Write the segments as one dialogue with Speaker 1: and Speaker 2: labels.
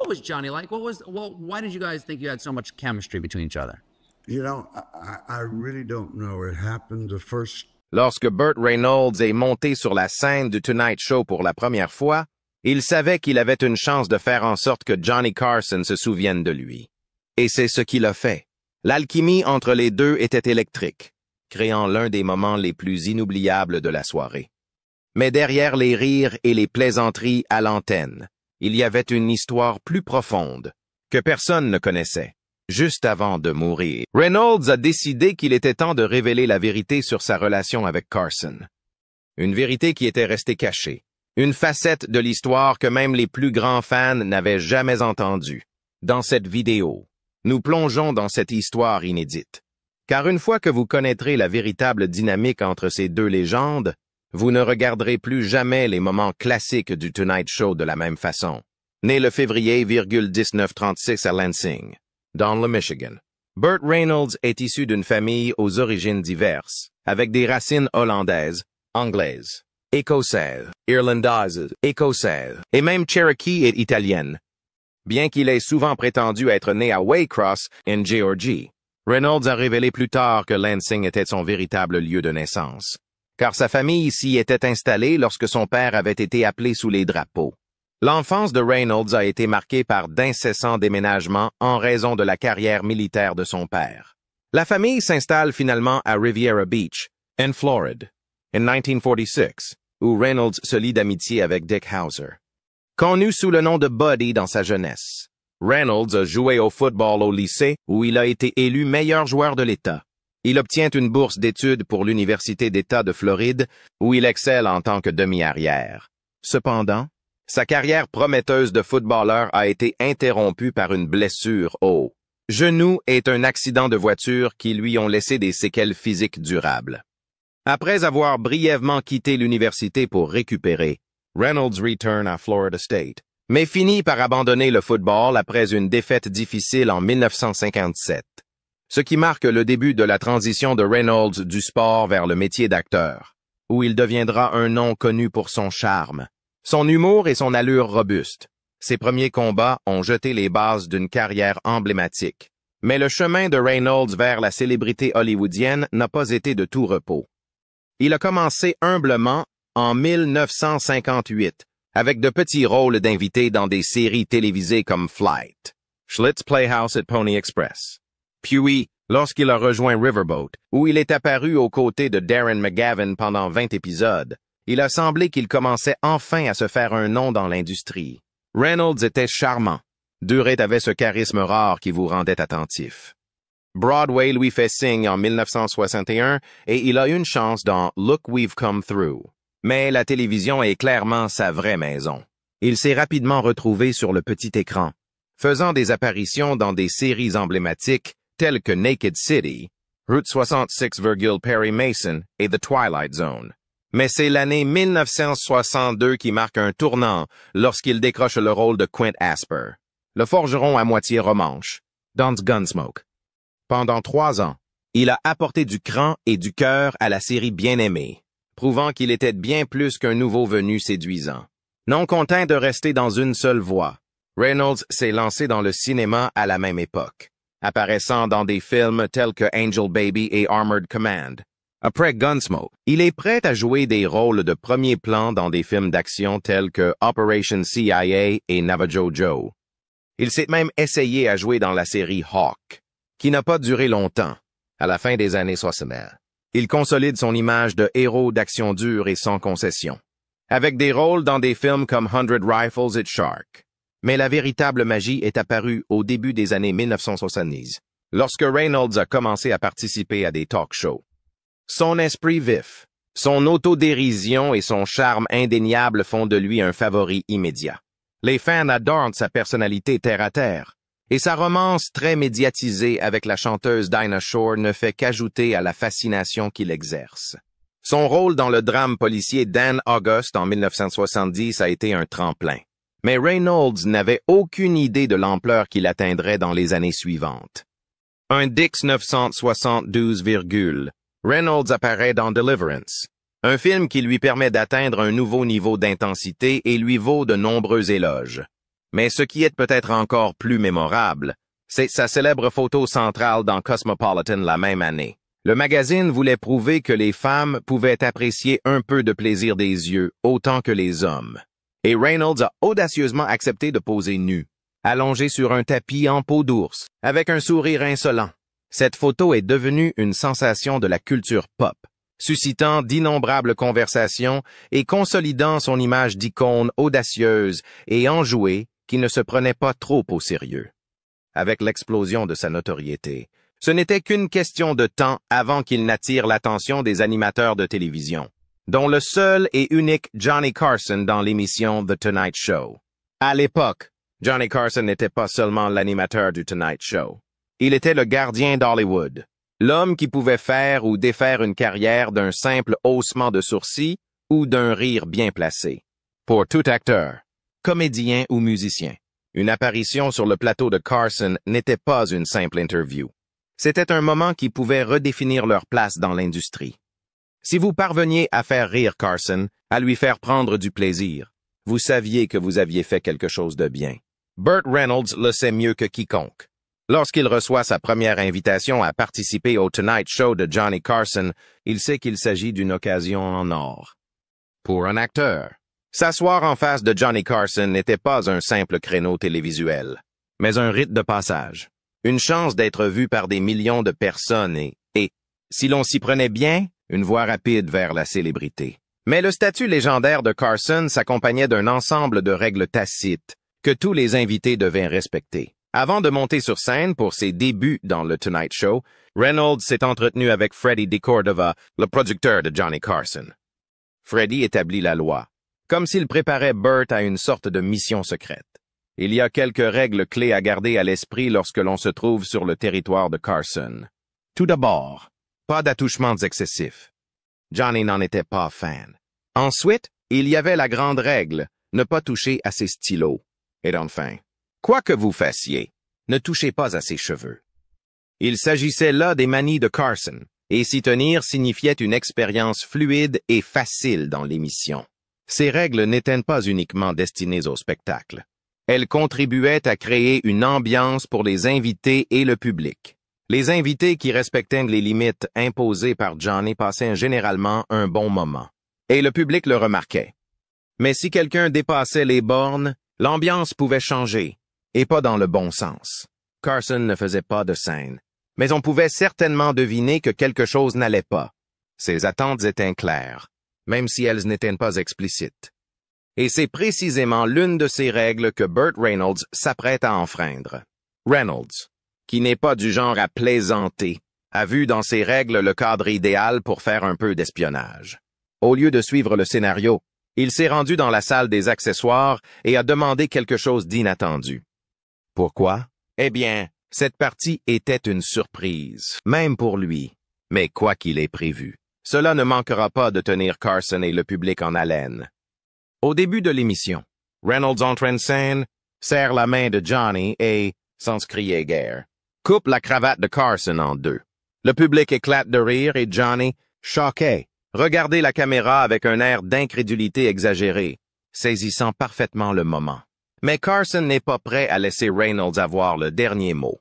Speaker 1: What was Johnny like? Why did you guys think you had so much chemistry between each other?
Speaker 2: You know, I really don't know. It happened the first.
Speaker 3: Lorsque Burt Reynolds est monté sur la scène du Tonight Show pour la première fois, il savait qu'il avait une chance de faire en sorte que Johnny Carson se souvienne de lui. Et c'est ce qu'il a fait. L'alchimie entre les deux était électrique, créant l'un des moments les plus inoubliables de la soirée. Mais derrière les rires et les plaisanteries à l'antenne, il y avait une histoire plus profonde, que personne ne connaissait. Juste avant de mourir, Reynolds a décidé qu'il était temps de révéler la vérité sur sa relation avec Carson. Une vérité qui était restée cachée. Une facette de l'histoire que même les plus grands fans n'avaient jamais entendue. Dans cette vidéo, nous plongeons dans cette histoire inédite. Car une fois que vous connaîtrez la véritable dynamique entre ces deux légendes, vous ne regarderez plus jamais les moments classiques du Tonight Show de la même façon. Né le février 1936 à Lansing, dans le Michigan, Burt Reynolds est issu d'une famille aux origines diverses, avec des racines hollandaises, anglaises, écossaises, irlandaises, écossaises, et même cherokee et italiennes. Bien qu'il ait souvent prétendu être né à Waycross, en Géorgie, Reynolds a révélé plus tard que Lansing était son véritable lieu de naissance, car sa famille s'y était installée lorsque son père avait été appelé sous les drapeaux. L'enfance de Reynolds a été marquée par d'incessants déménagements en raison de la carrière militaire de son père. La famille s'installe finalement à Riviera Beach, en Floride, en 1946, où Reynolds se lie d'amitié avec Dick Hauser. Connu sous le nom de Buddy dans sa jeunesse, Reynolds a joué au football au lycée où il a été élu meilleur joueur de l'État. Il obtient une bourse d'études pour l'Université d'État de Floride où il excelle en tant que demi-arrière. Cependant, sa carrière prometteuse de footballeur a été interrompue par une blessure au genou et un accident de voiture qui lui ont laissé des séquelles physiques durables. Après avoir brièvement quitté l'université pour récupérer, Reynolds retourne à Florida State, mais finit par abandonner le football après une défaite difficile en 1957, ce qui marque le début de la transition de Reynolds du sport vers le métier d'acteur, où il deviendra un nom connu pour son charme, son humour et son allure robuste. Ses premiers combats ont jeté les bases d'une carrière emblématique, mais le chemin de Reynolds vers la célébrité hollywoodienne n'a pas été de tout repos. Il a commencé humblement en 1958, avec de petits rôles d'invités dans des séries télévisées comme Flight, Schlitz Playhouse et Pony Express. Puis, lorsqu'il a rejoint Riverboat, où il est apparu aux côtés de Darren McGavin pendant 20 épisodes, il a semblé qu'il commençait enfin à se faire un nom dans l'industrie. Reynolds était charmant. Durrett avait ce charisme rare qui vous rendait attentif. Broadway lui fait signe en 1961 et il a une chance dans Look We've Come Through. Mais la télévision est clairement sa vraie maison. Il s'est rapidement retrouvé sur le petit écran, faisant des apparitions dans des séries emblématiques telles que Naked City, Route 66, Perry Mason et The Twilight Zone. Mais c'est l'année 1962 qui marque un tournant lorsqu'il décroche le rôle de Quint Asper, le forgeron à moitié romanche, dans Gunsmoke. Pendant 3 ans, il a apporté du cran et du cœur à la série Bien-Aimée, prouvant qu'il était bien plus qu'un nouveau venu séduisant. Non content de rester dans une seule voie, Reynolds s'est lancé dans le cinéma à la même époque, apparaissant dans des films tels que Angel Baby et Armored Command. Après Gunsmoke, il est prêt à jouer des rôles de premier plan dans des films d'action tels que Operation CIA et Navajo Joe. Il s'est même essayé à jouer dans la série Hawk, qui n'a pas duré longtemps, à la fin des années 60. Il consolide son image de héros d'action dure et sans concession, avec des rôles dans des films comme 100 Rifles et Shark. Mais la véritable magie est apparue au début des années 1970, lorsque Reynolds a commencé à participer à des talk shows. Son esprit vif, son autodérision et son charme indéniable font de lui un favori immédiat. Les fans adorent sa personnalité terre-à-terre, et sa romance très médiatisée avec la chanteuse Dinah Shore ne fait qu'ajouter à la fascination qu'il exerce. Son rôle dans le drame policier Dan August en 1970 a été un tremplin. Mais Reynolds n'avait aucune idée de l'ampleur qu'il atteindrait dans les années suivantes. Un Dix 972, Reynolds apparaît dans Deliverance, un film qui lui permet d'atteindre un nouveau niveau d'intensité et lui vaut de nombreux éloges. Mais ce qui est peut-être encore plus mémorable, c'est sa célèbre photo centrale dans Cosmopolitan la même année. Le magazine voulait prouver que les femmes pouvaient apprécier un peu de plaisir des yeux autant que les hommes. Et Reynolds a audacieusement accepté de poser nu, allongé sur un tapis en peau d'ours, avec un sourire insolent. Cette photo est devenue une sensation de la culture pop, suscitant d'innombrables conversations et consolidant son image d'icône audacieuse et enjouée qui ne se prenait pas trop au sérieux. Avec l'explosion de sa notoriété, ce n'était qu'une question de temps avant qu'il n'attire l'attention des animateurs de télévision, dont le seul et unique Johnny Carson dans l'émission The Tonight Show. À l'époque, Johnny Carson n'était pas seulement l'animateur du Tonight Show. Il était le gardien d'Hollywood, l'homme qui pouvait faire ou défaire une carrière d'un simple haussement de sourcils ou d'un rire bien placé. Pour tout acteur, comédien ou musicien, une apparition sur le plateau de Carson n'était pas une simple interview. C'était un moment qui pouvait redéfinir leur place dans l'industrie. Si vous parveniez à faire rire Carson, à lui faire prendre du plaisir, vous saviez que vous aviez fait quelque chose de bien. Burt Reynolds le sait mieux que quiconque. Lorsqu'il reçoit sa première invitation à participer au Tonight Show de Johnny Carson, il sait qu'il s'agit d'une occasion en or. Pour un acteur, s'asseoir en face de Johnny Carson n'était pas un simple créneau télévisuel, mais un rite de passage, une chance d'être vu par des millions de personnes et, si l'on s'y prenait bien, une voie rapide vers la célébrité. Mais le statut légendaire de Carson s'accompagnait d'un ensemble de règles tacites que tous les invités devaient respecter. Avant de monter sur scène pour ses débuts dans le Tonight Show, Reynolds s'est entretenu avec Freddie DeCordova, le producteur de Johnny Carson. Freddie établit la loi, comme s'il préparait Burt à une sorte de mission secrète. Il y a quelques règles clés à garder à l'esprit lorsque l'on se trouve sur le territoire de Carson. Tout d'abord, pas d'attouchements excessifs. Johnny n'en était pas fan. Ensuite, il y avait la grande règle, ne pas toucher à ses stylos. Et enfin, quoi que vous fassiez, ne touchez pas à ses cheveux. Il s'agissait là des manies de Carson, et s'y tenir signifiait une expérience fluide et facile dans l'émission. Ces règles n'étaient pas uniquement destinées au spectacle. Elles contribuaient à créer une ambiance pour les invités et le public. Les invités qui respectaient les limites imposées par Johnny passaient généralement un bon moment, et le public le remarquait. Mais si quelqu'un dépassait les bornes, l'ambiance pouvait changer, et pas dans le bon sens. Carson ne faisait pas de scène, mais on pouvait certainement deviner que quelque chose n'allait pas. Ses attentes étaient claires, même si elles n'étaient pas explicites. Et c'est précisément l'une de ces règles que Burt Reynolds s'apprête à enfreindre. Reynolds, qui n'est pas du genre à plaisanter, a vu dans ces règles le cadre idéal pour faire un peu d'espionnage. Au lieu de suivre le scénario, il s'est rendu dans la salle des accessoires et a demandé quelque chose d'inattendu. Pourquoi? Eh bien, cette partie était une surprise, même pour lui. Mais quoi qu'il ait prévu, cela ne manquera pas de tenir Carson et le public en haleine. Au début de l'émission, Reynolds entre en scène, serre la main de Johnny et, sans se crier guère, coupe la cravate de Carson en deux. Le public éclate de rire et Johnny, choqué, regardait la caméra avec un air d'incrédulité exagéré, saisissant parfaitement le moment. Mais Carson n'est pas prêt à laisser Reynolds avoir le dernier mot.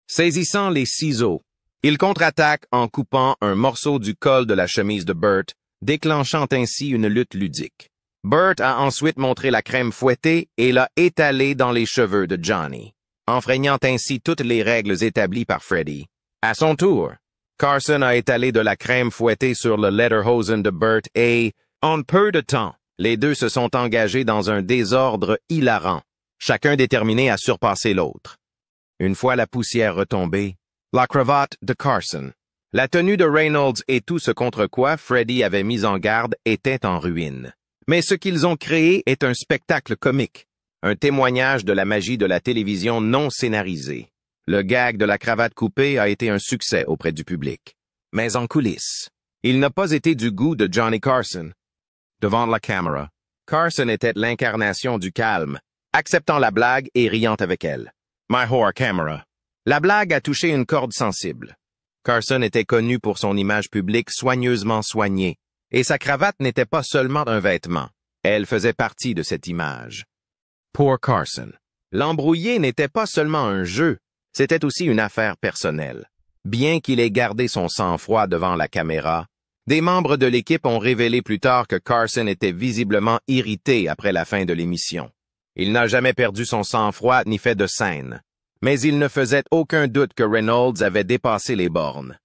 Speaker 3: Saisissant les ciseaux, il contre-attaque en coupant un morceau du col de la chemise de Burt, déclenchant ainsi une lutte ludique. Burt a ensuite montré la crème fouettée et l'a étalée dans les cheveux de Johnny, enfreignant ainsi toutes les règles établies par Freddie. À son tour, Carson a étalé de la crème fouettée sur le lederhosen de Burt et, en peu de temps, les deux se sont engagés dans un désordre hilarant, chacun déterminé à surpasser l'autre. Une fois la poussière retombée, la cravate de Carson, la tenue de Reynolds et tout ce contre quoi Freddie avait mis en garde étaient en ruine. Mais ce qu'ils ont créé est un spectacle comique, un témoignage de la magie de la télévision non scénarisée. Le gag de la cravate coupée a été un succès auprès du public. Mais en coulisses, il n'a pas été du goût de Johnny Carson. Devant la caméra, Carson était l'incarnation du calme, acceptant la blague et riant avec elle. My whore camera. La blague a touché une corde sensible. Carson était connu pour son image publique soigneusement soignée, et sa cravate n'était pas seulement un vêtement, elle faisait partie de cette image. Pour Carson, L'embrouillé n'était pas seulement un jeu, c'était aussi une affaire personnelle. Bien qu'il ait gardé son sang-froid devant la caméra, des membres de l'équipe ont révélé plus tard que Carson était visiblement irrité après la fin de l'émission. Il n'a jamais perdu son sang-froid ni fait de scène, mais il ne faisait aucun doute que Reynolds avait dépassé les bornes.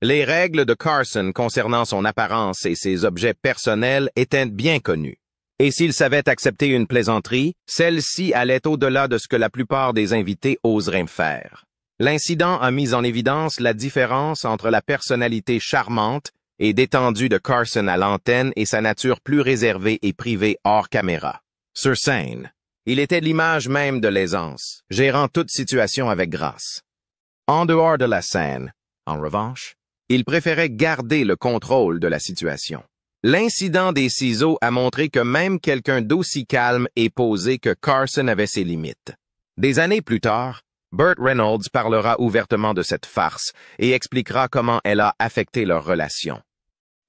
Speaker 3: Les règles de Carson concernant son apparence et ses objets personnels étaient bien connues. Et s'il savait accepter une plaisanterie, celle-ci allait au-delà de ce que la plupart des invités oseraient faire. L'incident a mis en évidence la différence entre la personnalité charmante et détendue de Carson à l'antenne et sa nature plus réservée et privée hors caméra. Sur scène, il était l'image même de l'aisance, gérant toute situation avec grâce. En dehors de la scène, en revanche, il préférait garder le contrôle de la situation. L'incident des ciseaux a montré que même quelqu'un d'aussi calme et posé que Carson avait ses limites. Des années plus tard, Burt Reynolds parlera ouvertement de cette farce et expliquera comment elle a affecté leur relation.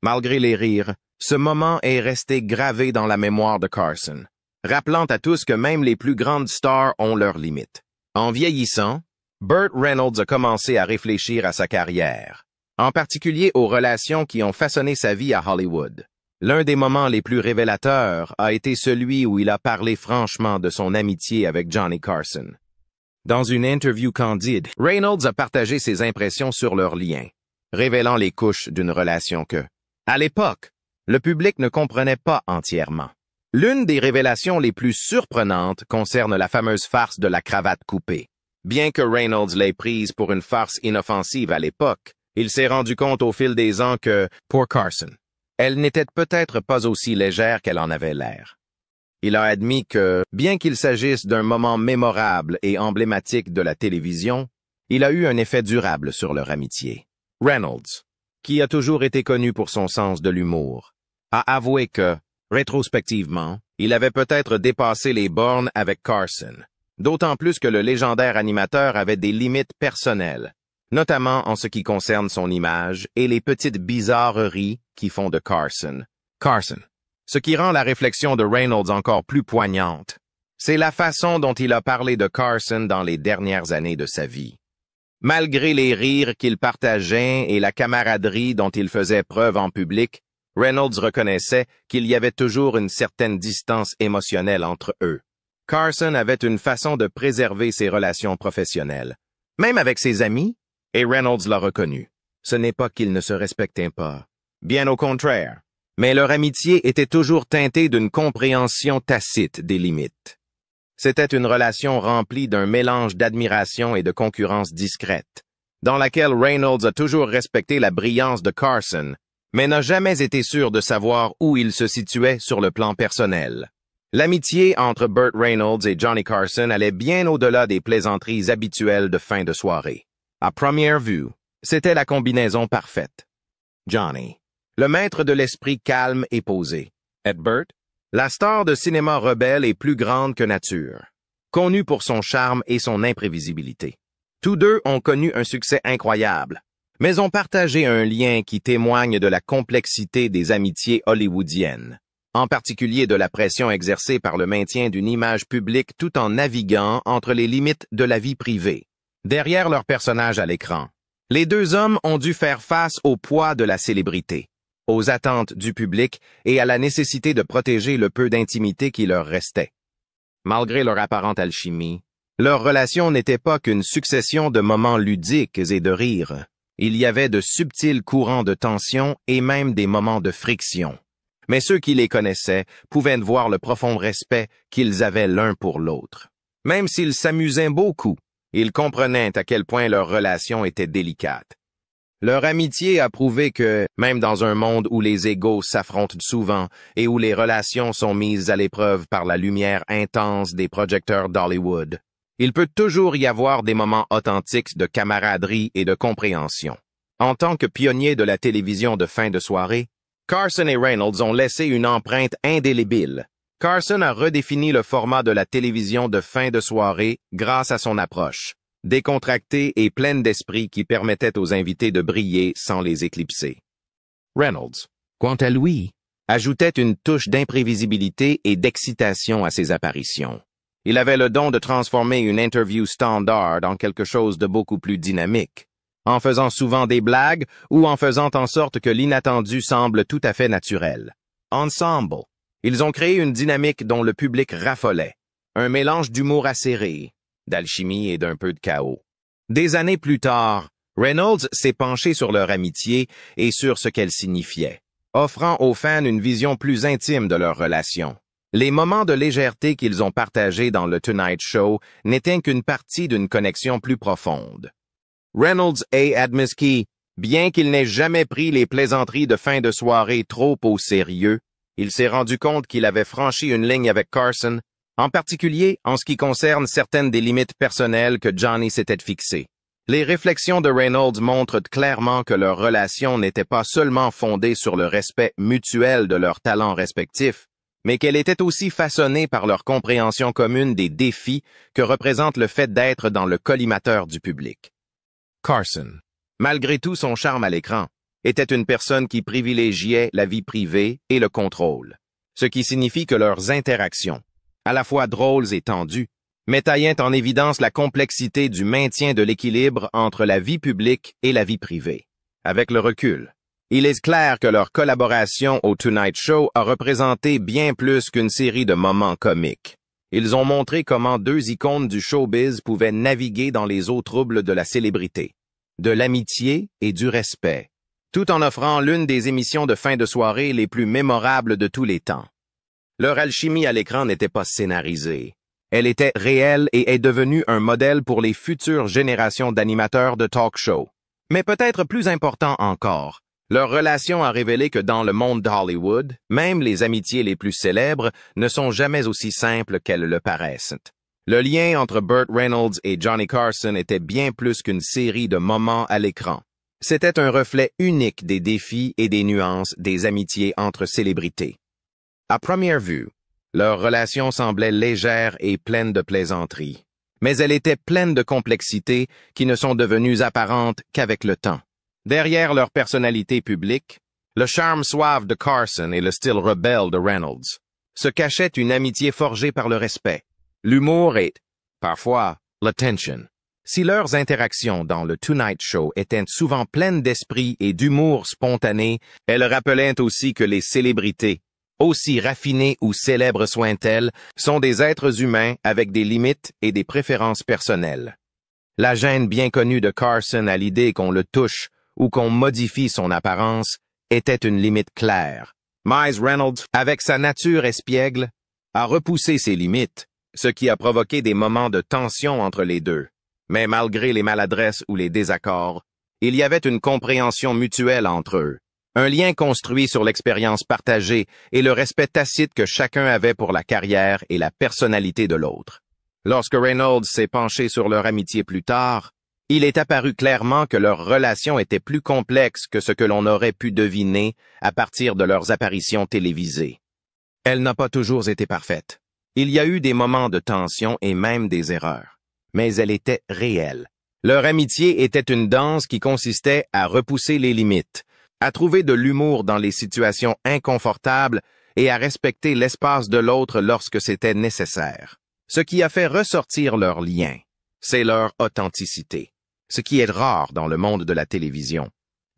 Speaker 3: Malgré les rires, ce moment est resté gravé dans la mémoire de Carson, rappelant à tous que même les plus grandes stars ont leurs limites. En vieillissant, Burt Reynolds a commencé à réfléchir à sa carrière, en particulier aux relations qui ont façonné sa vie à Hollywood. L'un des moments les plus révélateurs a été celui où il a parlé franchement de son amitié avec Johnny Carson. Dans une interview candide, Reynolds a partagé ses impressions sur leur lien, révélant les couches d'une relation que, à l'époque, le public ne comprenait pas entièrement. L'une des révélations les plus surprenantes concerne la fameuse farce de la cravate coupée. Bien que Reynolds l'ait prise pour une farce inoffensive à l'époque, il s'est rendu compte au fil des ans que, pour Carson, elle n'était peut-être pas aussi légère qu'elle en avait l'air. Il a admis que, bien qu'il s'agisse d'un moment mémorable et emblématique de la télévision, il a eu un effet durable sur leur amitié. Reynolds, qui a toujours été connu pour son sens de l'humour, a avoué que, rétrospectivement, il avait peut-être dépassé les bornes avec Carson, d'autant plus que le légendaire animateur avait des limites personnelles, notamment en ce qui concerne son image et les petites bizarreries qui font de Carson. Ce qui rend la réflexion de Reynolds encore plus poignante, c'est la façon dont il a parlé de Carson dans les dernières années de sa vie. Malgré les rires qu'il partageait et la camaraderie dont il faisait preuve en public, Reynolds reconnaissait qu'il y avait toujours une certaine distance émotionnelle entre eux. Carson avait une façon de préserver ses relations professionnelles, même avec ses amis, et Reynolds l'a reconnu. Ce n'est pas qu'ils ne se respectaient pas, bien au contraire, mais leur amitié était toujours teintée d'une compréhension tacite des limites. C'était une relation remplie d'un mélange d'admiration et de concurrence discrète, dans laquelle Reynolds a toujours respecté la brillance de Carson, mais n'a jamais été sûr de savoir où il se situait sur le plan personnel. L'amitié entre Burt Reynolds et Johnny Carson allait bien au-delà des plaisanteries habituelles de fin de soirée. À première vue, c'était la combinaison parfaite. Johnny, le maître de l'esprit calme et posé. Et Burt, la star de cinéma rebelle et plus grande que nature, connu pour son charme et son imprévisibilité. Tous deux ont connu un succès incroyable, mais ont partagé un lien qui témoigne de la complexité des amitiés hollywoodiennes, en particulier de la pression exercée par le maintien d'une image publique tout en naviguant entre les limites de la vie privée. Derrière leur personnage à l'écran, les deux hommes ont dû faire face au poids de la célébrité, aux attentes du public et à la nécessité de protéger le peu d'intimité qui leur restait. Malgré leur apparente alchimie, leur relation n'était pas qu'une succession de moments ludiques et de rires. Il y avait de subtils courants de tension et même des moments de friction. Mais ceux qui les connaissaient pouvaient voir le profond respect qu'ils avaient l'un pour l'autre. Même s'ils s'amusaient beaucoup, ils comprenaient à quel point leur relation était délicate. Leur amitié a prouvé que, même dans un monde où les égos s'affrontent souvent et où les relations sont mises à l'épreuve par la lumière intense des projecteurs d'Hollywood, il peut toujours y avoir des moments authentiques de camaraderie et de compréhension. En tant que pionniers de la télévision de fin de soirée, Carson et Reynolds ont laissé une empreinte indélébile. Carson a redéfini le format de la télévision de fin de soirée grâce à son approche, décontractée et pleine d'esprit qui permettait aux invités de briller sans les éclipser. Reynolds, quant à lui, ajoutait une touche d'imprévisibilité et d'excitation à ses apparitions. Il avait le don de transformer une interview standard en quelque chose de beaucoup plus dynamique, en faisant souvent des blagues ou en faisant en sorte que l'inattendu semble tout à fait naturel. Ensemble, ils ont créé une dynamique dont le public raffolait, un mélange d'humour acéré, d'alchimie et d'un peu de chaos. Des années plus tard, Reynolds s'est penché sur leur amitié et sur ce qu'elle signifiait, offrant aux fans une vision plus intime de leur relation. Les moments de légèreté qu'ils ont partagés dans le Tonight Show n'étaient qu'une partie d'une connexion plus profonde. Reynolds a admis que, bien qu'il n'ait jamais pris les plaisanteries de fin de soirée trop au sérieux, il s'est rendu compte qu'il avait franchi une ligne avec Carson, en particulier en ce qui concerne certaines des limites personnelles que Johnny s'était fixées. Les réflexions de Reynolds montrent clairement que leur relation n'était pas seulement fondée sur le respect mutuel de leurs talents respectifs, mais qu'elle était aussi façonnée par leur compréhension commune des défis que représente le fait d'être dans le collimateur du public. Carson, malgré tout son charme à l'écran, était une personne qui privilégiait la vie privée et le contrôle, ce qui signifie que leurs interactions, à la fois drôles et tendues, mettaient en évidence la complexité du maintien de l'équilibre entre la vie publique et la vie privée. Avec le recul, il est clair que leur collaboration au Tonight Show a représenté bien plus qu'une série de moments comiques. Ils ont montré comment deux icônes du showbiz pouvaient naviguer dans les eaux troubles de la célébrité, de l'amitié et du respect, tout en offrant l'une des émissions de fin de soirée les plus mémorables de tous les temps. Leur alchimie à l'écran n'était pas scénarisée. Elle était réelle et est devenue un modèle pour les futures générations d'animateurs de talk show. Mais peut-être plus important encore, leur relation a révélé que dans le monde d'Hollywood, même les amitiés les plus célèbres ne sont jamais aussi simples qu'elles le paraissent. Le lien entre Burt Reynolds et Johnny Carson était bien plus qu'une série de moments à l'écran. C'était un reflet unique des défis et des nuances des amitiés entre célébrités. À première vue, leur relation semblait légère et pleine de plaisanteries, mais elle était pleine de complexités qui ne sont devenues apparentes qu'avec le temps. Derrière leur personnalité publique, le charme suave de Carson et le style rebelle de Reynolds, se cachait une amitié forgée par le respect, l'humour et, parfois, l'attention. Si leurs interactions dans le Tonight Show étaient souvent pleines d'esprit et d'humour spontané, elles rappelaient aussi que les célébrités, aussi raffinées ou célèbres soient-elles, sont des êtres humains avec des limites et des préférences personnelles. La gêne bien connue de Carson à l'idée qu'on le touche ou qu'on modifie son apparence était une limite claire. Miles Reynolds, avec sa nature espiègle, a repoussé ses limites, ce qui a provoqué des moments de tension entre les deux. Mais malgré les maladresses ou les désaccords, il y avait une compréhension mutuelle entre eux, un lien construit sur l'expérience partagée et le respect tacite que chacun avait pour la carrière et la personnalité de l'autre. Lorsque Reynolds s'est penché sur leur amitié plus tard, il est apparu clairement que leur relation était plus complexe que ce que l'on aurait pu deviner à partir de leurs apparitions télévisées. Elle n'a pas toujours été parfaite. Il y a eu des moments de tension et même des erreurs. Mais elle était réelle. Leur amitié était une danse qui consistait à repousser les limites, à trouver de l'humour dans les situations inconfortables et à respecter l'espace de l'autre lorsque c'était nécessaire. Ce qui a fait ressortir leur lien, c'est leur authenticité, ce qui est rare dans le monde de la télévision.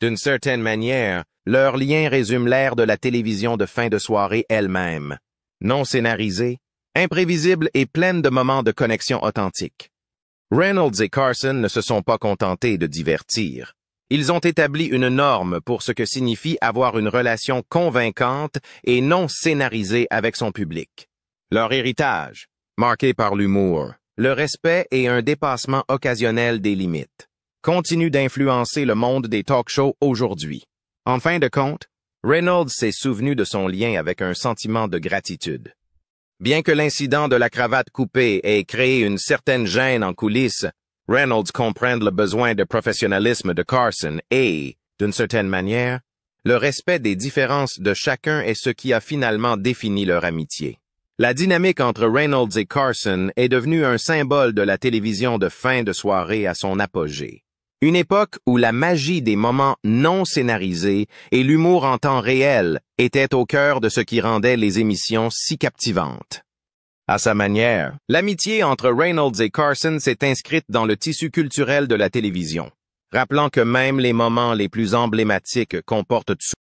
Speaker 3: D'une certaine manière, leur lien résume l'ère de la télévision de fin de soirée elle-même, non scénarisée, imprévisible et pleine de moments de connexion authentique. Reynolds et Carson ne se sont pas contentés de divertir. Ils ont établi une norme pour ce que signifie avoir une relation convaincante et non scénarisée avec son public. Leur héritage, marqué par l'humour, le respect et un dépassement occasionnel des limites, continue d'influencer le monde des talk-shows aujourd'hui. En fin de compte, Reynolds s'est souvenu de son lien avec un sentiment de gratitude. Bien que l'incident de la cravate coupée ait créé une certaine gêne en coulisses, Reynolds comprend le besoin de professionnalisme de Carson et, d'une certaine manière, le respect des différences de chacun est ce qui a finalement défini leur amitié. La dynamique entre Reynolds et Carson est devenue un symbole de la télévision de fin de soirée à son apogée. Une époque où la magie des moments non scénarisés et l'humour en temps réel étaient au cœur de ce qui rendait les émissions si captivantes. À sa manière, l'amitié entre Reynolds et Carson s'est inscrite dans le tissu culturel de la télévision, rappelant que même les moments les plus emblématiques comportent